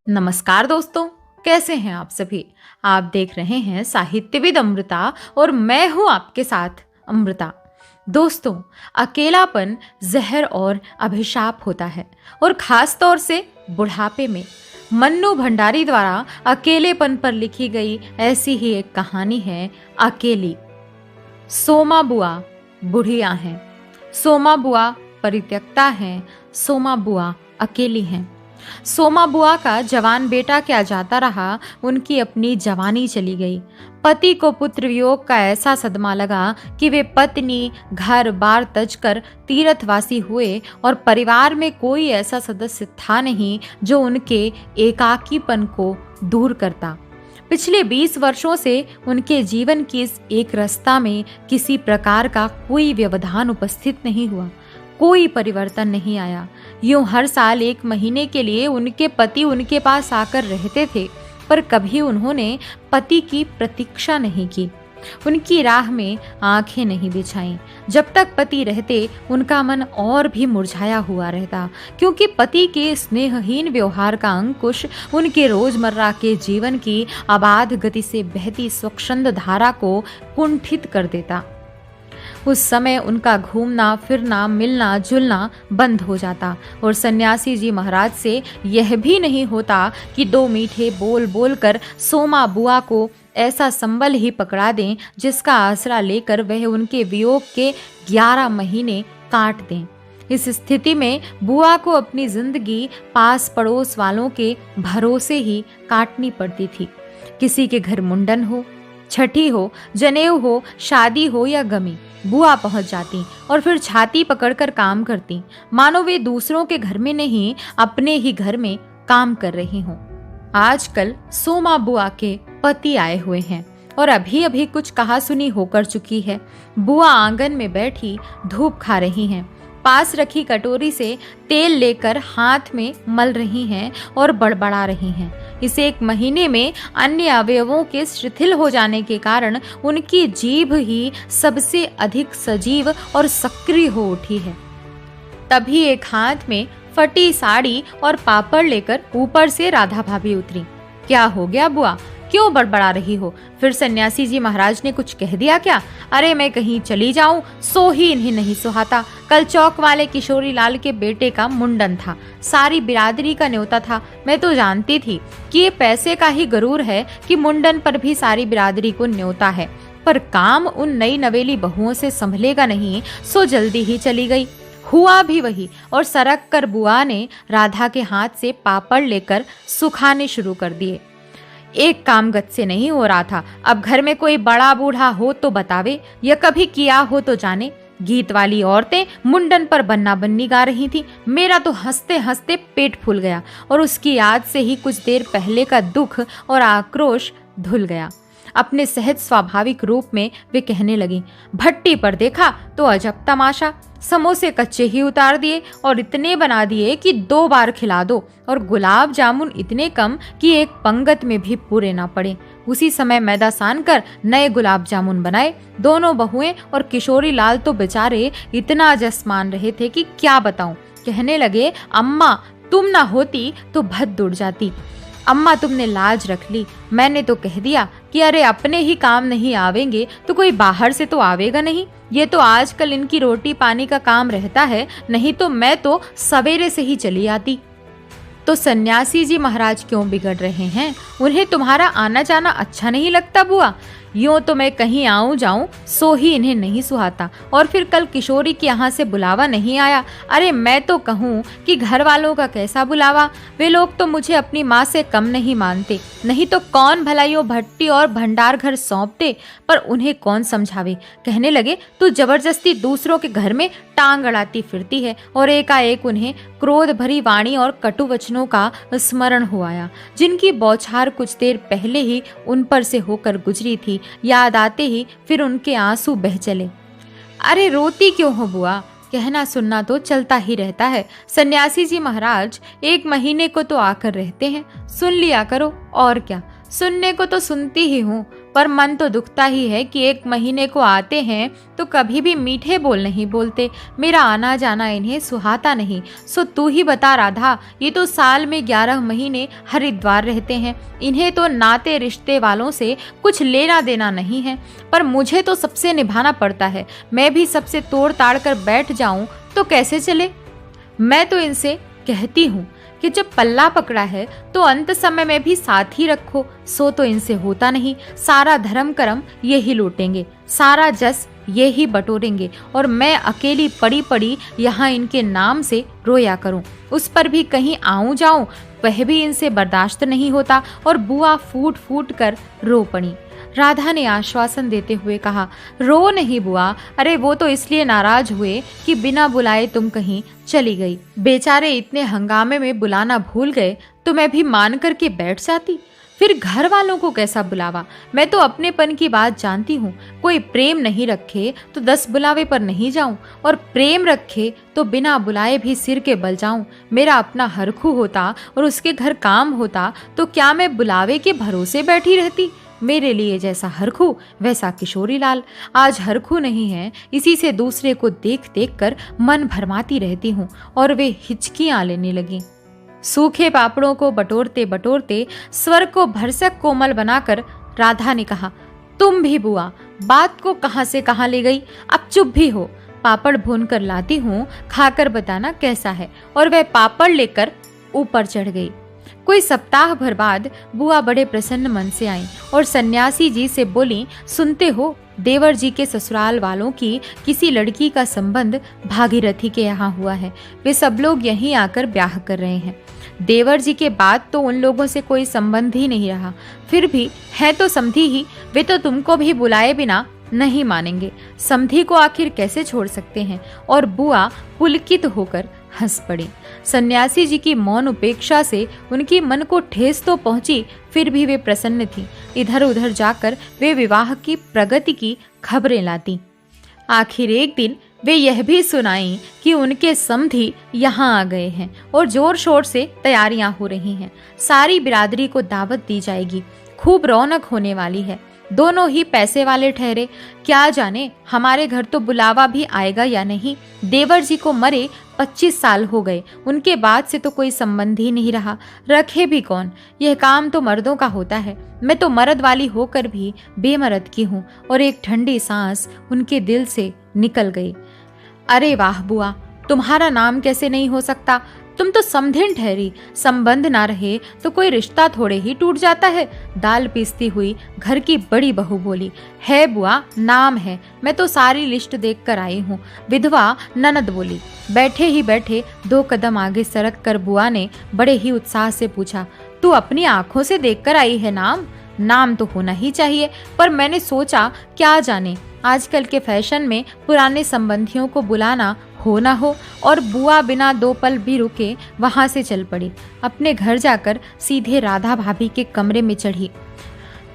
नमस्कार दोस्तों, कैसे हैं आप सभी। आप देख रहे हैं साहित्यविद अमृता और मैं हूं आपके साथ अमृता। दोस्तों, अकेलापन जहर और अभिशाप होता है और खास तौर से बुढ़ापे में। मन्नू भंडारी द्वारा अकेलेपन पर लिखी गई ऐसी ही एक कहानी है अकेली। सोमा बुआ बुढ़िया हैं, सोमा बुआ परित्यक्ता हैं, सोमा बुआ अकेली हैं। सोमा बुआ का जवान बेटा क्या जाता रहा, उनकी अपनी जवानी चली गई। पति को पुत्र वियोग का ऐसा सदमा लगा कि वे पत्नी घर बार तज कर तीर्थवासी हुए और परिवार में कोई ऐसा सदस्य था नहीं जो उनके एकाकीपन को दूर करता। पिछले 20 वर्षों से उनके जीवन की इस एक रास्ता में किसी प्रकार का कोई व्यवधान उपस्थित नहीं हुआ, कोई परिवर्तन नहीं आया। यूं हर साल 1 महीने के लिए उनके पति उनके पास आकर रहते थे, पर कभी उन्होंने पति की प्रतीक्षा नहीं की, उनकी राह में आंखें नहीं बिछाईं। जब तक पति रहते उनका मन और भी मुरझाया हुआ रहता, क्योंकि पति के स्नेहहीन व्यवहार का अंकुश उनके रोजमर्रा के जीवन की अबाध गति से बहती स्वच्छंद धारा को कुंठित कर देता। उस समय उनका घूमना फिरना मिलना जुलना बंद हो जाता और सन्यासी जी महाराज से यह भी नहीं होता कि 2 मीठे बोल बोल कर सोमा बुआ को ऐसा संबल ही पकड़ा दें जिसका आसरा लेकर वह उनके वियोग के 11 महीने काट दें। इस स्थिति में बुआ को अपनी जिंदगी पास पड़ोस वालों के भरोसे ही काटनी पड़ती थी। किसी के घर मुंडन हो, छठी हो, जनेऊ हो, शादी हो या गमी, बुआ पहुंच जाती और फिर छाती पकड़कर काम करती, मानो वे दूसरों के घर में नहीं अपने ही घर में काम कर रही हों। आजकल सोमा बुआ के पति आए हुए हैं और अभी अभी कुछ कहा सुनी होकर चुकी है। बुआ आंगन में बैठी धूप खा रही हैं, पास रखी कटोरी से तेल लेकर हाथ में मल रही हैं और बड़बड़ा रही हैं। इस 1 महीने में अन्य अवयवों के शिथिल हो जाने के कारण उनकी जीभ ही सबसे अधिक सजीव और सक्रिय हो उठी है। तभी एक हाथ में फटी साड़ी और पापड़ लेकर ऊपर से राधा भाभी उतरी। क्या हो गया बुआ, क्यों बड़बड़ा रही हो? फिर सन्यासी जी महाराज ने कुछ कह दिया क्या? अरे मैं कहीं चली जाऊं सो ही इन्हें नहीं सुहाता। कल चौक वाले किशोरी लाल के बेटे का मुंडन था, सारी बिरादरी का न्योता था। मैं तो जानती थी कि ये पैसे का ही गरूर है कि मुंडन पर भी सारी बिरादरी को न्योता है, पर काम उन नई नवेली बहुओं से संभलेगा नहीं, सो जल्दी ही चली गई। हुआ भी वही, और सरक कर बुआ ने राधा के हाथ से पापड़ लेकर सुखाने शुरू कर दिए। एक काम गत से नहीं हो रहा था। अब घर में कोई बड़ा बूढ़ा हो तो बतावे, या कभी किया हो तो जाने। गीत वाली औरतें मुंडन पर बन्ना बन्नी गा रही थी। मेरा तो हंसते हंसते पेट फूल गया और उसकी याद से ही कुछ देर पहले का दुख और आक्रोश धुल गया। अपने सहज स्वाभाविक रूप में वे कहने लगी, भट्टी पर देखा तो अजब तमाशा, समोसे कच्चे ही उतार दिए और इतने बना दिए कि 2 बार खिला दो, और गुलाब जामुन इतने कम कि एक पंगत में भी पूरे ना पड़े। उसी समय मैदा सान कर नए गुलाब जामुन बनाए। दोनों बहुएं और किशोरी लाल तो बेचारे इतना जसमान रहे थे कि क्या बताऊं। कहने लगे, अम्मा तुम ना होती तो भद उड़ जाती। अम्मा तुमने लाज रख ली। मैंने तो कह दिया कि अरे अपने ही काम नहीं आवेंगे तो कोई बाहर से तो आवेगा नहीं। ये तो आजकल इनकी रोटी पानी का काम रहता है, नहीं तो मैं तो सवेरे से ही चली आती। तो सन्यासी जी महाराज क्यों बिगड़ रहे हैं? उन्हें तुम्हारा आना जाना अच्छा नहीं लगता बुआ? यूं तो मैं कहीं आऊं जाऊं सो ही इन्हें नहीं सुहाता, और फिर कल किशोरी के यहाँ से बुलावा नहीं आया। अरे मैं तो कहूँ कि घर वालों का कैसा बुलावा, वे लोग तो मुझे अपनी माँ से कम नहीं मानते, नहीं तो कौन भलाइयों भट्टी और भंडार घर सौंपते, पर उन्हें कौन समझावे। कहने लगे, तू जबरदस्ती दूसरों के घर में टांग अड़ाती फिरती है, और एकाएक उन्हें क्रोध भरी वाणी और कटु वचनों का स्मरण हो आया, जिनकी बौछार कुछ देर पहले ही उन पर से होकर गुजरी थी। याद आते ही फिर उनके आंसू बह चले। अरे रोती क्यों हो बुआ? कहना सुनना तो चलता ही रहता है। सन्यासी जी महाराज 1 महीने को तो आकर रहते हैं, सुन लिया करो। और क्या, सुनने को तो सुनती ही हूँ, पर मन तो दुखता ही है कि 1 महीने को आते हैं तो कभी भी मीठे बोल नहीं बोलते। मेरा आना जाना इन्हें सुहाता नहीं। सो तू ही बता राधा, ये तो साल में 11 महीने हरिद्वार रहते हैं, इन्हें तो नाते रिश्ते वालों से कुछ लेना देना नहीं है, पर मुझे तो सबसे निभाना पड़ता है। मैं भी सबसे तोड़ ताड़ कर बैठ जाऊं तो कैसे चले? मैं तो इनसे कहती हूँ कि जब पल्ला पकड़ा है तो अंत समय में भी साथ ही रखो। सो तो इनसे होता नहीं। सारा धर्म कर्म ये ही लूटेंगे, सारा जस ये ही बटोरेंगे, और मैं अकेली पड़ी पड़ी यहाँ इनके नाम से रोया करूं। उस पर भी कहीं आऊं जाऊं वह भी इनसे बर्दाश्त नहीं होता। और बुआ फूट फूट कर रो पड़ी। राधा ने आश्वासन देते हुए कहा, रो नहीं बुआ, अरे वो तो इसलिए नाराज हुए कि बिना बुलाए तुम कहीं चली गई। बेचारे इतने हंगामे में बुलाना भूल गए तो मैं भी मान करके बैठ जाती। फिर घर वालों को कैसा बुलावा? मैं तो अपनेपन की बात जानती हूँ। कोई प्रेम नहीं रखे तो 10 बुलावे पर नहीं जाऊं, और प्रेम रखे तो बिना बुलाए भी सिर के बल जाऊं। मेरा अपना हरखू होता और उसके घर काम होता तो क्या मैं बुलावे के भरोसे बैठी रहती? मेरे लिए जैसा हरखू वैसा किशोरी लाल। आज हरखू नहीं है, इसी से दूसरे को देख देख कर मन भरमाती रहती हूँ। और वे हिचकियां लेने लगी। सूखे पापड़ों को बटोरते बटोरते स्वर को भरसक कोमल बनाकर राधा ने कहा, तुम भी बुआ बात को कहां से कहां ले गई? अब चुप भी हो। पापड़ भून कर लाती हूँ, खाकर बताना कैसा है। और वह पापड़ लेकर ऊपर चढ़ गई। कोई सप्ताह भर बाद बुआ बड़े प्रसन्न मन से आई और सन्यासी जी से बोली, सुनते हो, देवर जी के ससुराल वालों की किसी लड़की का संबंध भागीरथी के यहाँ हुआ है। वे सब लोग यहीं आकर ब्याह कर रहे हैं। देवर जी के बाद तो उन लोगों से कोई संबंध ही नहीं रहा। फिर भी है तो समधी ही, वे तो तुमको भी बुलाए बिना नहीं मानेंगे। समधी को आखिर कैसे छोड़ सकते हैं? और बुआ पुलकित होकर हंस पड़ी। सन्यासी जी की मौन उपेक्षा से उनकी मन को ठेस तो पहुंची, फिर भी वे प्रसन्न थी। इधर उधर जाकर वे विवाह की प्रगति की खबरें लाती। आखिर एक दिन वे यह भी सुनाई कि उनके समधी यहाँ आ गए हैं और जोर शोर से तैयारियां हो रही हैं। सारी बिरादरी को दावत दी जाएगी, खूब रौनक होने वाली है। दोनों ही पैसे वाले ठहरे। क्या जाने हमारे घर तो बुलावा भी आएगा या नहीं। देवर जी को मरे 25 साल हो गए, उनके बाद से तो कोई संबंध ही नहीं रहा। रखे भी कौन? यह काम तो मर्दों का होता है। मैं तो मर्द वाली होकर भी बेमर्द की हूँ। और एक ठंडी सांस उनके दिल से निकल गई। अरे वाह बुआ, तुम्हारा नाम कैसे नहीं हो सकता? तुम तो समधिन ठहरी। संबंध ना रहे तो कोई रिश्ता थोड़े ही टूट जाता है। दाल पीसती हुई घर की बड़ी बहू बोली, है बुआ, नाम है। मैं तो सारी लिस्ट देख कर आई हूँ। विधवा ननद बोली। बैठे ही बैठे 2 कदम आगे सरक कर बुआ ने बड़े ही उत्साह से पूछा, तू अपनी आंखों से देख कर आई है नाम? नाम तो होना ही चाहिए, पर मैंने सोचा क्या जाने आजकल के फैशन में पुराने संबंधियों को बुलाना हो ना हो। और बुआ बिना 2 पल भी रुके वहां से चल पड़ी। अपने घर जाकर सीधे राधा भाभी के कमरे में चढ़ी।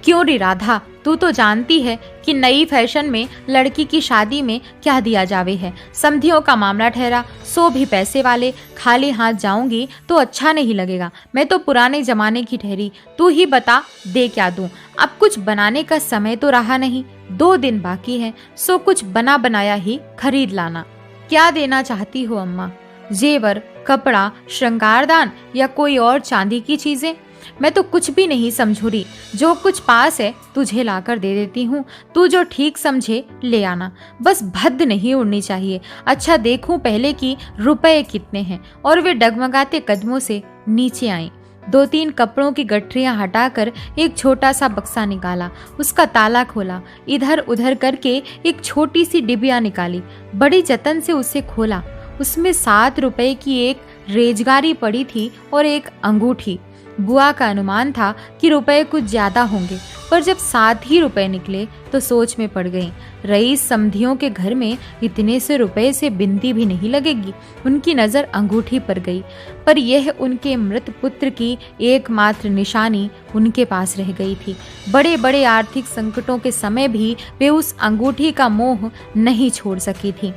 क्यों रे राधा, तू तो जानती है कि नई फैशन में लड़की की शादी में क्या दिया जावे है। समधियों का मामला ठहरा, सो भी पैसे वाले। खाली हाथ जाऊंगी तो अच्छा नहीं लगेगा। मैं तो पुराने जमाने की ठहरी। तू ही बता, दे क्या दूं? अब कुछ बनाने का समय तो रहा नहीं। 2 दिन बाकी है, सो कुछ बना बनाया ही खरीद लाना। क्या देना चाहती हो अम्मा? जेवर, कपड़ा, श्रृंगारदान या कोई और चांदी की चीजें? मैं तो कुछ भी नहीं समझू रही। जो कुछ पास है तुझे लाकर दे देती हूँ। तू जो ठीक समझे ले आना। बस भद्द नहीं उड़नी चाहिए। अच्छा देखूं पहले कि रुपए कितने हैं। और वे डगमगाते कदमों से नीचे आई। 2-3 कपड़ों की गठरियां हटाकर एक छोटा सा बक्सा निकाला। उसका ताला खोला। इधर उधर करके एक छोटी सी डिबिया निकाली। बड़ी जतन से उसे खोला। उसमें 7 रुपए की एक रेजगारी पड़ी थी और एक अंगूठी। बुआ का अनुमान था कि रुपए कुछ ज्यादा होंगे, पर जब 7 ही रुपए निकले तो सोच में पड़ गई। रईस समधियों के घर में इतने से रुपए से बिनती भी नहीं लगेगी। उनकी नजर अंगूठी पर गई, पर यह उनके मृत पुत्र की एकमात्र निशानी उनके पास रह गई थी। बड़े बड़े आर्थिक संकटों के समय भी वे उस अंगूठी का मोह नहीं छोड़ सकी थी।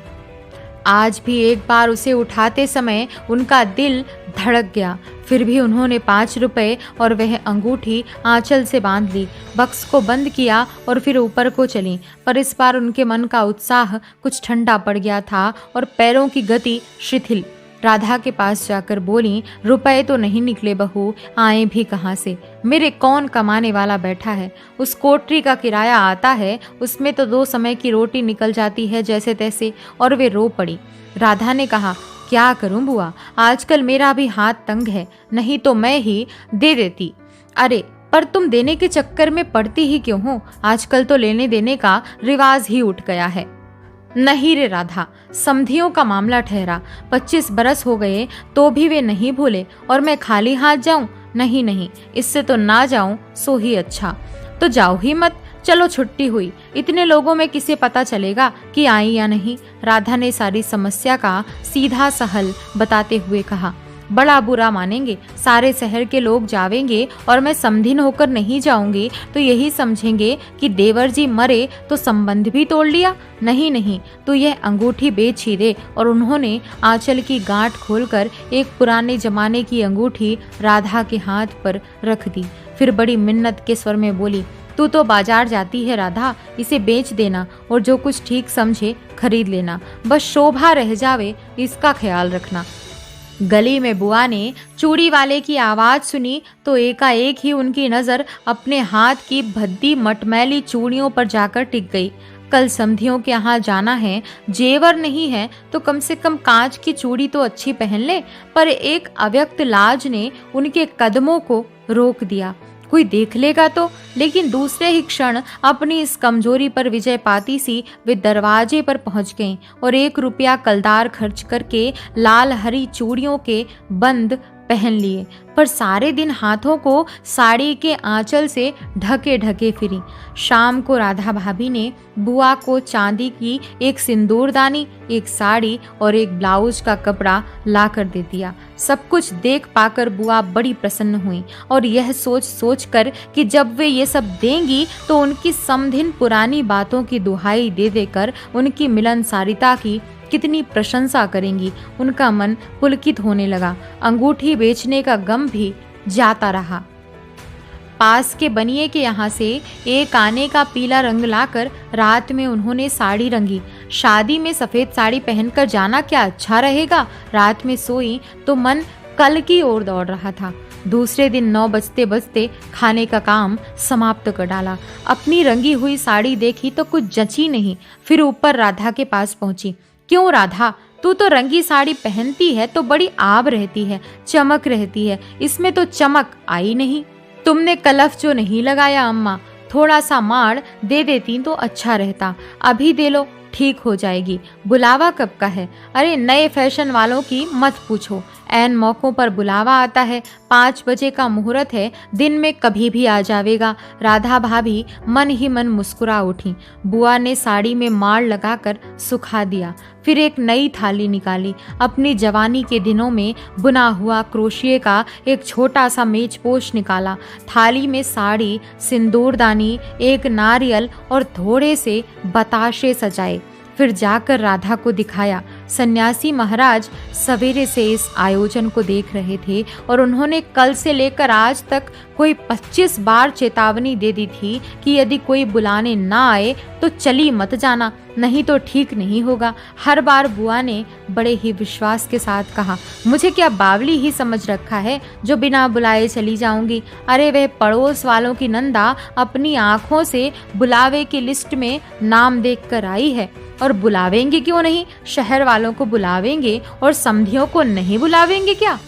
आज भी एक बार उसे उठाते समय उनका दिल धड़क गया। फिर भी उन्होंने 5 रुपए और वह अंगूठी आंचल से बांध ली, बक्स को बंद किया और फिर ऊपर को चली। पर इस बार उनके मन का उत्साह कुछ ठंडा पड़ गया था और पैरों की गति शिथिल। राधा के पास जाकर बोली, रुपए तो नहीं निकले बहू, आए भी कहाँ से? मेरे कौन कमाने वाला बैठा है? उस कोठरी का किराया आता है, उसमें तो 2 समय की रोटी निकल जाती है जैसे तैसे। और वे रो पड़ी। राधा ने कहा, क्या करूं बुआ, आजकल मेरा भी हाथ तंग है, नहीं तो मैं ही दे देती। अरे पर तुम देने के चक्कर में पड़ती ही क्यों हो? आजकल तो लेने देने का रिवाज ही उठ गया है। नहीं रे राधा, समधियों का मामला ठहरा। 25 बरस हो गए तो भी वे नहीं भूले, और मैं खाली हाथ जाऊं? नहीं नहीं, इससे तो ना जाऊं सो ही अच्छा। तो जाओ ही मत, चलो छुट्टी हुई, इतने लोगों में किसे पता चलेगा कि आई या नहीं? राधा ने सारी समस्या का सीधा सा हल बताते हुए कहा। बड़ा बुरा मानेंगे, सारे शहर के लोग जावेंगे और मैं समधिन होकर नहीं जाऊंगी तो यही समझेंगे कि देवर जी मरे तो संबंध भी तोड़ लिया। नहीं नहीं, तो यह अंगूठी बेच ही दे। और उन्होंने आंचल की गांठ खोलकर एक पुराने जमाने की अंगूठी राधा के हाथ पर रख दी। फिर बड़ी मिन्नत के स्वर में बोली, तू तो बाजार जाती है राधा, इसे बेच देना और जो कुछ ठीक समझे खरीद लेना, बस शोभा रह जावे इसका ख्याल रखना। गली में बुआ ने चूड़ी वाले की आवाज सुनी तो एकाएक ही उनकी नजर अपने हाथ की भद्दी मटमैली चूड़ियों पर जाकर टिक गई। कल समधियों के यहाँ जाना है, जेवर नहीं है तो कम से कम कांच की चूड़ी तो अच्छी पहन ले। पर एक अव्यक्त लाज ने उनके कदमों को रोक दिया। कोई देख लेगा तो? लेकिन दूसरे ही क्षण अपनी इस कमजोरी पर विजय पाती सी वे दरवाजे पर पहुंच गईं और 1 रुपया कलदार खर्च करके लाल हरी चूड़ियों के बंद पहन लिए। पर सारे दिन हाथों को साड़ी के आंचल से ढके ढके फिरी। शाम को राधा भाभी ने बुआ को चांदी की एक सिंदूरदानी, एक साड़ी और एक ब्लाउज का कपड़ा ला कर दे दिया। सब कुछ देख पाकर बुआ बड़ी प्रसन्न हुई और यह सोच सोच कर कि जब वे ये सब देंगी तो उनकी समधिन पुरानी बातों की दुहाई दे देकर उनकी मिलनसारिता की कितनी प्रशंसा करेंगी, उनका मन पुलकित होने लगा। अंगूठी बेचने का गम भी जाता रहा। पास के बनिए के यहाँ से एक आने का पीला रंग लाकर रात में उन्होंने साड़ी रंगी। शादी में सफेद साड़ी पहनकर जाना क्या अच्छा रहेगा? रात में सोई तो मन कल की ओर दौड़ रहा था। दूसरे दिन 9 बजते बजते खाने का काम समाप्त कर डाला। अपनी रंगी हुई साड़ी देखी तो कुछ जची नहीं। फिर ऊपर राधा के पास पहुंची। क्यों राधा, तू तो रंगी साड़ी पहनती है तो बड़ी आब रहती है, चमक रहती है, इसमें तो चमक आई नहीं। तुमने कलफ जो नहीं लगाया अम्मा, थोड़ा सा माड़ दे देती तो अच्छा रहता। अभी दे लो, ठीक हो जाएगी। बुलावा कब का है? अरे नए फैशन वालों की मत पूछो, ऐन मौकों पर बुलावा आता है। 5 बजे का मुहूर्त है, दिन में कभी भी आ जावेगा। राधा भाभी मन ही मन मुस्कुरा उठी। बुआ ने साड़ी में माड़ लगाकर सुखा दिया। फिर एक नई थाली निकाली। अपनी जवानी के दिनों में बुना हुआ क्रोशिये का एक छोटा सा मेजपोश निकाला। थाली में साड़ी, सिंदूरदानी, एक नारियल और थोड़े से बताशे सजाए। फिर जाकर राधा को दिखाया। सन्यासी महाराज सवेरे से इस आयोजन को देख रहे थे और उन्होंने कल से लेकर आज तक कोई 25 बार चेतावनी दे दी थी कि यदि कोई बुलाने ना आए तो चली मत जाना, नहीं तो ठीक नहीं होगा। हर बार बुआ ने बड़े ही विश्वास के साथ कहा, मुझे क्या बावली ही समझ रखा है जो बिना बुलाए चली जाऊंगी? अरे वह पड़ोस वालों की नंदा अपनी आंखों से बुलावे की लिस्ट में नाम देख कर आई है, और बुलावेंगे क्यों नहीं? शहर वालों को बुलावेंगे और समधियों को नहीं बुलावेंगे क्या?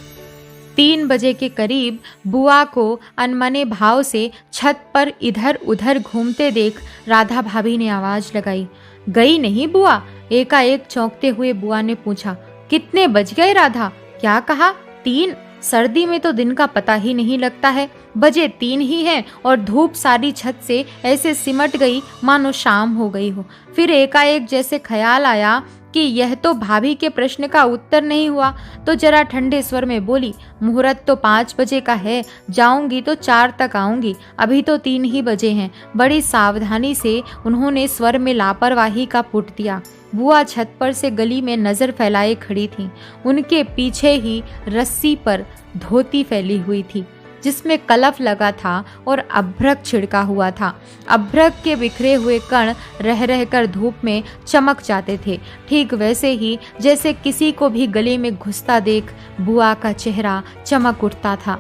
3 बजे के करीब बुआ को अनमने भाव से छत पर इधर उधर घूमते देख राधा भाभी ने आवाज लगाई। गई नहीं बुआ? एकाएक चौंकते हुए बुआ ने पूछा। कितने बज गए राधा? क्या कहा? 3? सर्दी में तो दिन का पता ही नहीं लगता है। बजे 3 ही हैं और धूप सारी छत से ऐसे सिमट गई मानो शाम हो गई हो। फिर एकाएक जैसे ख्याल आया कि यह तो भाभी के प्रश्न का उत्तर नहीं हुआ, तो जरा ठंडे स्वर में बोली, मुहूर्त तो 5 बजे का है, जाऊंगी तो 4 तक आऊंगी, अभी तो 3 ही बजे हैं। बड़ी सावधानी से उन्होंने स्वर में लापरवाही का पुट दिया। बुआ छत पर से गली में नजर फैलाए खड़ी थीं। उनके पीछे ही रस्सी पर धोती फैली हुई थी जिसमें कलफ लगा था और अभ्रक छिड़का हुआ था। अभ्रक के बिखरे हुए कण रह रहकर धूप में चमक जाते थे, ठीक वैसे ही जैसे किसी को भी गली में घुसता देख बुआ का चेहरा चमक उठता था।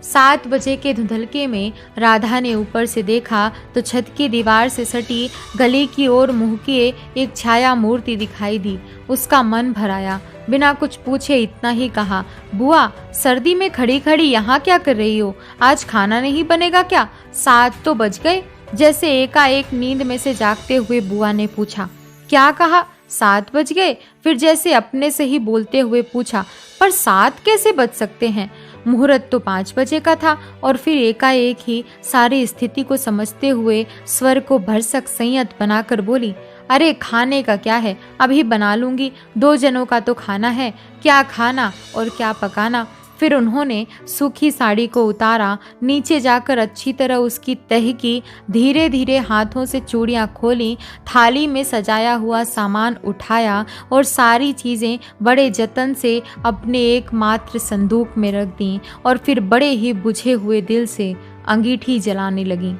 7 बजे के धुंधलके में राधा ने ऊपर से देखा तो छत की दीवार से सटी गली की ओर मुंह किए एक छाया मूर्ति दिखाई दी। उसका मन भर आया। बिना कुछ पूछे इतना ही कहा, बुआ सर्दी में खड़ी खड़ी यहाँ क्या कर रही हो? आज खाना नहीं बनेगा क्या? 7 तो बज गए। जैसे एकाएक नींद में से जागते हुए बुआ ने पूछा। क्या कहा? 7 बज गए? फिर जैसे अपने से ही बोलते हुए पूछा, पर 7 कैसे बज सकते हैं? मुहूर्त तो 5 बजे का था। और फिर एकाएक ही सारी स्थिति को समझते हुए स्वर को भरसक संयत बनाकर बोली, अरे खाने का क्या है, अभी बना लूंगी। 2 जनों का तो खाना है, क्या खाना और क्या पकाना। फिर उन्होंने सूखी साड़ी को उतारा, नीचे जाकर अच्छी तरह उसकी तह की, धीरे धीरे हाथों से चूड़ियाँ खोली, थाली में सजाया हुआ सामान उठाया और सारी चीज़ें बड़े जतन से अपने एकमात्र संदूक में रख दीं और फिर बड़े ही बुझे हुए दिल से अंगीठी जलाने लगीं।